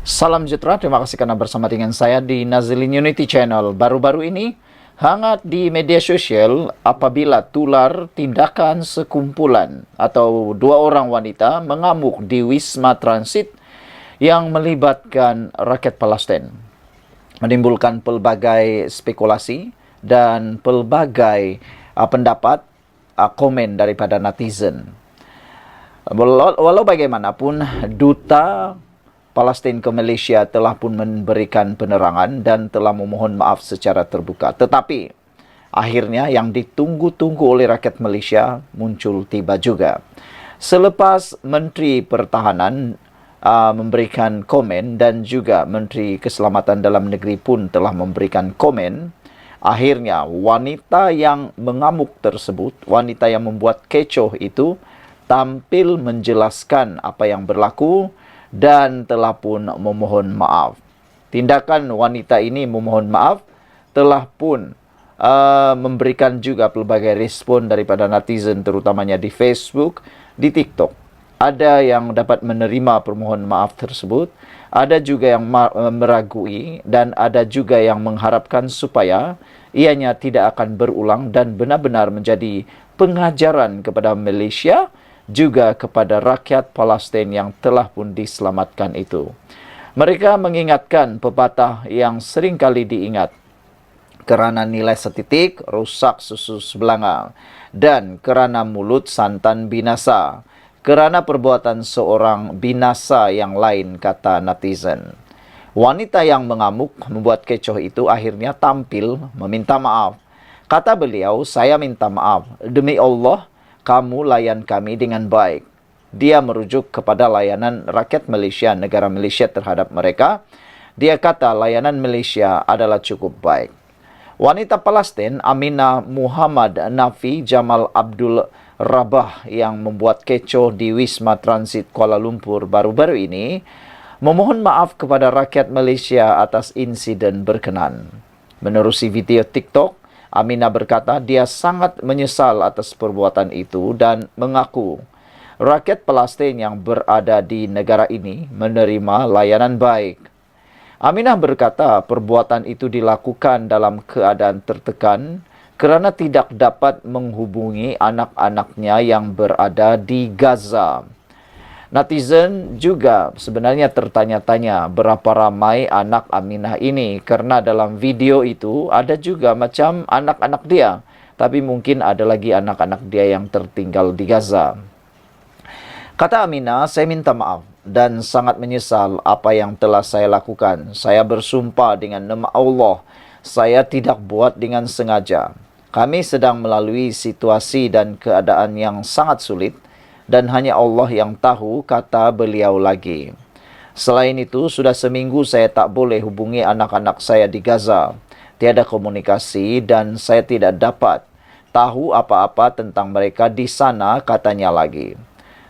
Salam sejahtera, terima kasih karena bersama dengan saya di Nazilin Unity Channel. Baru-baru ini, hangat di media sosial apabila tular tindakan sekumpulan atau dua orang wanita mengamuk di Wisma Transit yang melibatkan rakyat Palestin. Menimbulkan pelbagai spekulasi dan pelbagai pendapat, komen daripada netizen. Walau bagaimanapun, duta Palestin ke Malaysia telah pun memberikan penerangan dan telah memohon maaf secara terbuka. Tetapi akhirnya yang ditunggu-tunggu oleh rakyat Malaysia muncul tiba juga. Selepas Menteri Pertahanan memberikan komen dan juga Menteri Keselamatan Dalam Negeri pun telah memberikan komen, akhirnya wanita yang mengamuk tersebut, wanita yang membuat kecoh itu tampil menjelaskan apa yang berlaku dan telah pun memohon maaf. Tindakan wanita ini memohon maaf telah pun memberikan juga pelbagai respon daripada netizen, terutamanya di Facebook, di TikTok. Ada yang dapat menerima permohonan maaf tersebut, ada juga yang meragui, dan ada juga yang mengharapkan supaya ianya tidak akan berulang dan benar-benar menjadi pengajaran kepada Malaysia, juga kepada rakyat Palestin yang telah pun diselamatkan itu. Mereka mengingatkan pepatah yang sering kali diingat, kerana nilai setitik rusak susu sebelanga, dan kerana mulut santan binasa, kerana perbuatan seorang binasa yang lain, kata netizen. Wanita yang mengamuk membuat kecoh itu akhirnya tampil meminta maaf. Kata beliau, "Saya minta maaf. Demi Allah, kamu layan kami dengan baik." Dia merujuk kepada layanan rakyat Malaysia, negara Malaysia terhadap mereka. Dia kata layanan Malaysia adalah cukup baik. Wanita Palestin Aminah Muhammad Nafi Jamal Abdul Rabah yang membuat kecoh di Wisma Transit Kuala Lumpur baru-baru ini memohon maaf kepada rakyat Malaysia atas insiden berkenan. Menerusi video TikTok, Aminah berkata dia sangat menyesal atas perbuatan itu dan mengaku rakyat Palestin yang berada di negara ini menerima layanan baik. Aminah berkata perbuatan itu dilakukan dalam keadaan tertekan kerana tidak dapat menghubungi anak-anaknya yang berada di Gaza. Netizen juga sebenarnya tertanya-tanya berapa ramai anak Aminah ini, kerana dalam video itu ada juga macam anak-anak dia, tapi mungkin ada lagi anak-anak dia yang tertinggal di Gaza. Kata Aminah, "Saya minta maaf dan sangat menyesal apa yang telah saya lakukan. Saya bersumpah dengan nama Allah, saya tidak buat dengan sengaja. Kami sedang melalui situasi dan keadaan yang sangat sulit, dan hanya Allah yang tahu," kata beliau lagi. Selain itu, sudah seminggu saya tak boleh hubungi anak-anak saya di Gaza. Tiada komunikasi dan saya tidak dapat tahu apa-apa tentang mereka di sana, katanya lagi.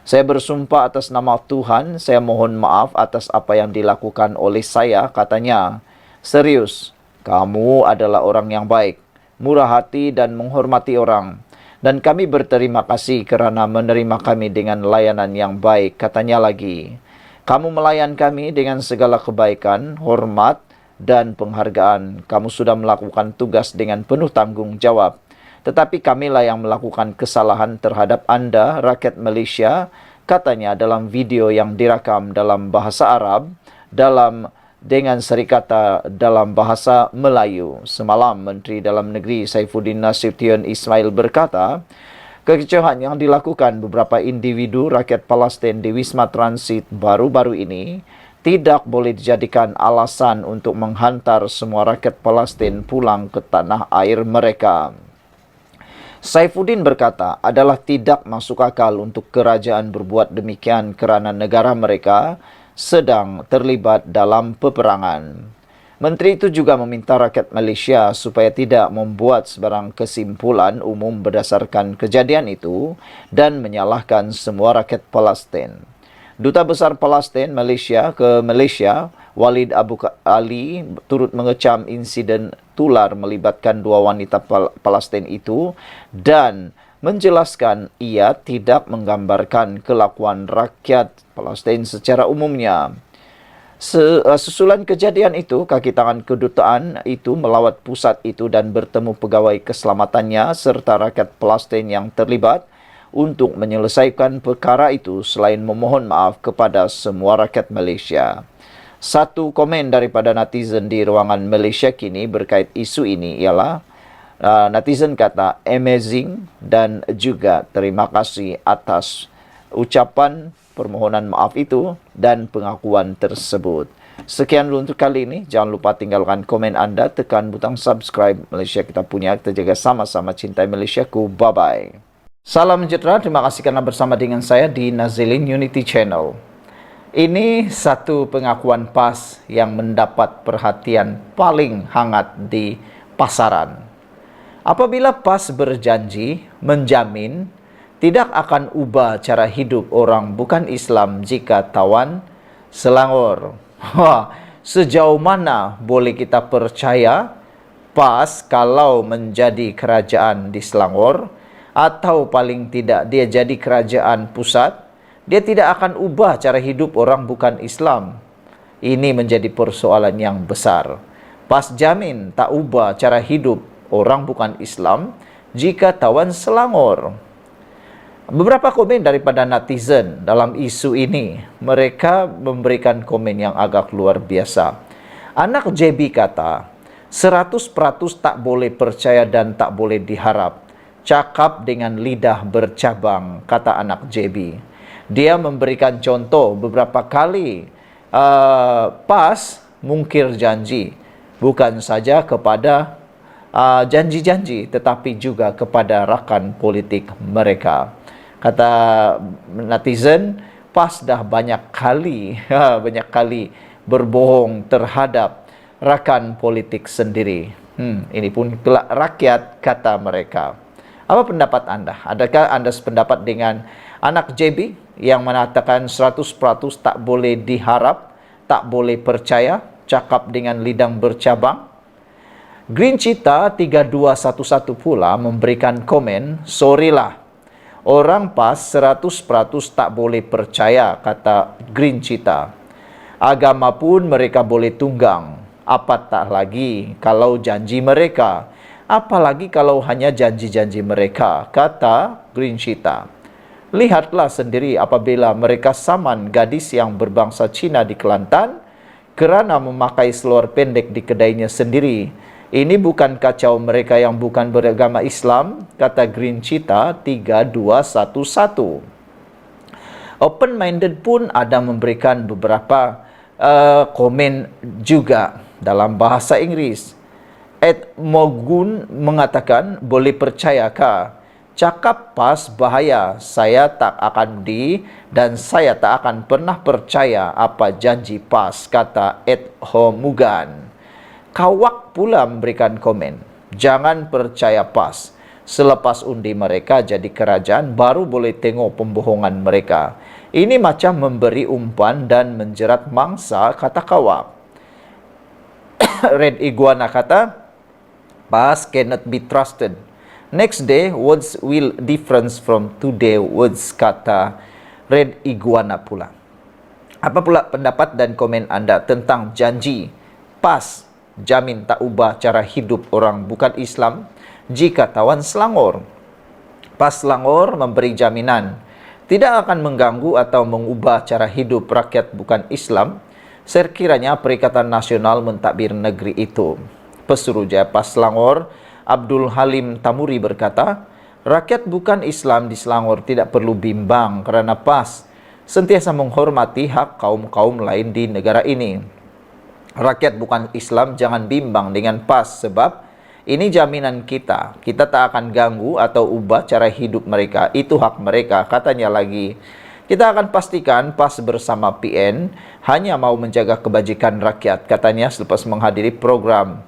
"Saya bersumpah atas nama Tuhan, saya mohon maaf atas apa yang dilakukan oleh saya," katanya. "Serius, kamu adalah orang yang baik, murah hati dan menghormati orang. Dan kami berterima kasih kerana menerima kami dengan layanan yang baik," katanya lagi. "Kamu melayan kami dengan segala kebaikan, hormat dan penghargaan. Kamu sudah melakukan tugas dengan penuh tanggungjawab. Tetapi kamilah yang melakukan kesalahan terhadap anda, rakyat Malaysia," katanya dalam video yang direkam dalam bahasa Arab dengan serikata dalam bahasa Melayu. Semalam, Menteri Dalam Negeri Saifuddin Nasution Ismail berkata, kekecohan yang dilakukan beberapa individu rakyat Palestin di Wisma Transit baru-baru ini tidak boleh dijadikan alasan untuk menghantar semua rakyat Palestin pulang ke tanah air mereka. Saifuddin berkata, adalah tidak masuk akal untuk kerajaan berbuat demikian kerana negara mereka sedang terlibat dalam peperangan. Menteri itu juga meminta rakyat Malaysia supaya tidak membuat sebarang kesimpulan umum berdasarkan kejadian itu dan menyalahkan semua rakyat Palestin. Duta Besar Palestin Malaysia ke Malaysia, Walid Abu Ali, turut mengecam insiden tular melibatkan dua wanita Palestin itu dan menjelaskan ia tidak menggambarkan kelakuan rakyat Palestin secara umumnya. Susulan kejadian itu, kaki tangan kedutaan itu melawat pusat itu dan bertemu pegawai keselamatannya serta rakyat Palestin yang terlibat untuk menyelesaikan perkara itu selain memohon maaf kepada semua rakyat Malaysia. Satu komen daripada netizen di ruangan Malaysia kini berkait isu ini ialah netizen kata amazing dan juga terima kasih atas ucapan permohonan maaf itu dan pengakuan tersebut. Sekian dulu untuk kali ini. Jangan lupa tinggalkan komen anda, tekan butang subscribe. Malaysia kita punya, kita jaga sama-sama, cintai Malaysiaku. Bye-bye. Salam sejahtera, terima kasih karena bersama dengan saya di Nazilin Unity Channel. Ini satu pengakuan PAS yang mendapat perhatian paling hangat di pasaran. Apabila PAS berjanji, menjamin tidak akan ubah cara hidup orang bukan Islam jika tawan Selangor. Sejauh mana boleh kita percaya PAS kalau menjadi kerajaan di Selangor, atau paling tidak dia jadi kerajaan pusat, dia tidak akan ubah cara hidup orang bukan Islam. Ini menjadi persoalan yang besar. PAS jamin tak ubah cara hidup orang bukan Islam jika tawan Selangor. Beberapa komen daripada netizen dalam isu ini, mereka memberikan komen yang agak luar biasa. Anak JB kata, 100% tak boleh percaya dan tak boleh diharap. Cakap dengan lidah bercabang, kata anak JB. Dia memberikan contoh beberapa kali PAS mungkir janji, bukan saja kepada janji-janji, tetapi juga kepada rakan politik mereka. Kata netizen, PAS dah banyak kali berbohong terhadap rakan politik sendiri. Ini pun kelak rakyat, kata mereka. Apa pendapat anda? Adakah anda sependapat dengan anak JB yang mengatakan 100% tak boleh diharap, tak boleh percaya, cakap dengan lidang bercabang? Green Cheetah 3211 pula memberikan komen, sorry lah, orang PAS 100% tak boleh percaya, kata Green Cheetah. Agama pun mereka boleh tunggang. Apatah lagi kalau janji mereka. Apalagi kalau hanya janji-janji mereka, kata Green Cheetah. Lihatlah sendiri apabila mereka saman gadis yang berbangsa Cina di Kelantan kerana memakai seluar pendek di kedainya sendiri. Ini bukan kacau mereka yang bukan beragama Islam, kata Green Cheetah 3211. Open-minded pun ada memberikan beberapa komen juga dalam bahasa Inggris. Ed Mogun mengatakan, boleh percayakah? Cakap PAS bahaya, saya tak akan dan saya tak akan pernah percaya apa janji PAS, kata Ed Homugan. Kawak pula memberikan komen, jangan percaya PAS. Selepas undi mereka jadi kerajaan, baru boleh tengok pembohongan mereka. Ini macam memberi umpan dan menjerat mangsa, kata Kawak. Red Iguana kata, PAS cannot be trusted. Next day, words will difference from today words, kata Red Iguana pula. Apa pula pendapat dan komen anda tentang janji PAS jamin tak ubah cara hidup orang bukan Islam jika tawan Selangor? PAS Selangor memberi jaminan tidak akan mengganggu atau mengubah cara hidup rakyat bukan Islam sekiranya Perikatan Nasional mentadbir negeri itu. Pesuruhjaya PAS Selangor, Abdul Halim Tamuri berkata, rakyat bukan Islam di Selangor tidak perlu bimbang kerana PAS sentiasa menghormati hak kaum-kaum lain di negara ini. Rakyat bukan Islam jangan bimbang dengan PAS sebab ini jaminan kita. Kita tak akan ganggu atau ubah cara hidup mereka. Itu hak mereka, katanya lagi. Kita akan pastikan PAS bersama PN hanya mau menjaga kebajikan rakyat, katanya selepas menghadiri program.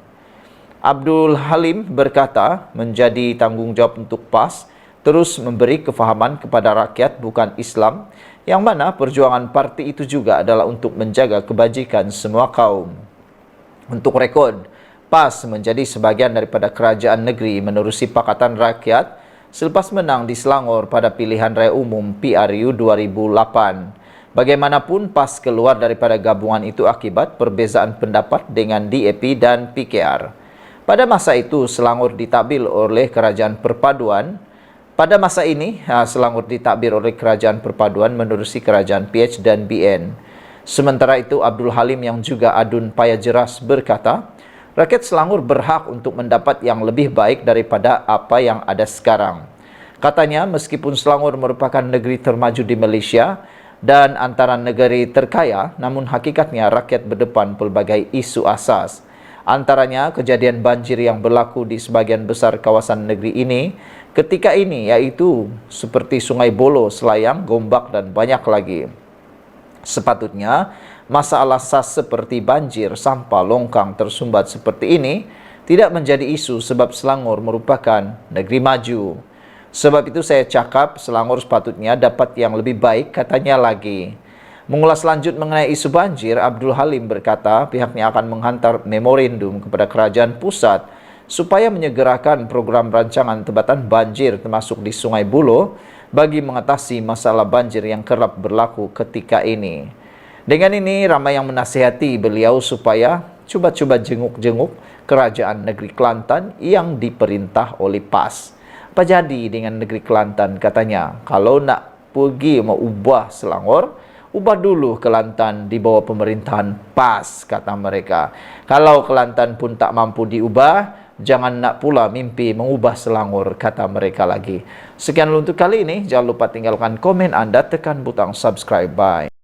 Abdul Halim berkata, menjadi tanggungjawab untuk PAS terus memberi kefahaman kepada rakyat bukan Islam, yang mana perjuangan parti itu juga adalah untuk menjaga kebajikan semua kaum. Untuk rekod, PAS menjadi sebahagian daripada kerajaan negeri menerusi Pakatan Rakyat selepas menang di Selangor pada pilihan raya umum PRU 2008. Bagaimanapun, PAS keluar daripada gabungan itu akibat perbezaan pendapat dengan DAP dan PKR. Pada masa itu, Selangor ditakbir oleh Kerajaan Perpaduan. Pada masa ini, Selangor ditakbir oleh Kerajaan Perpaduan menerusi Kerajaan PH dan BN. Sementara itu, Abdul Halim yang juga adun payah jeras berkata, rakyat Selangor berhak untuk mendapat yang lebih baik daripada apa yang ada sekarang. Katanya, meskipun Selangor merupakan negeri termaju di Malaysia dan antara negeri terkaya, namun hakikatnya rakyat berdepan pelbagai isu asas. Antaranya kejadian banjir yang berlaku di sebagian besar kawasan negeri ini ketika ini, yaitu seperti Sungai Bolo, Selayang, Gombak dan banyak lagi. Sepatutnya, masalah asas seperti banjir, sampah, longkang tersumbat seperti ini tidak menjadi isu sebab Selangor merupakan negeri maju. Sebab itu saya cakap Selangor sepatutnya dapat yang lebih baik, katanya lagi. Mengulas lanjut mengenai isu banjir, Abdul Halim berkata pihaknya akan menghantar memorandum kepada kerajaan pusat supaya menyegerakan program rancangan tebatan banjir termasuk di Sungai Buloh bagi mengatasi masalah banjir yang kerap berlaku ketika ini. Dengan ini, ramai yang menasihati beliau supaya cuba-cuba jenguk-jenguk kerajaan negeri Kelantan yang diperintah oleh PAS. Apa jadi dengan negeri Kelantan, katanya? Kalau nak pergi mau ubah Selangor, ubah dulu Kelantan di bawah pemerintahan PAS, kata mereka. Kalau Kelantan pun tak mampu diubah, jangan nak pula mimpi mengubah Selangor, kata mereka lagi. Sekian untuk kali ini. Jangan lupa tinggalkan komen Anda, tekan butang subscribe. Bye.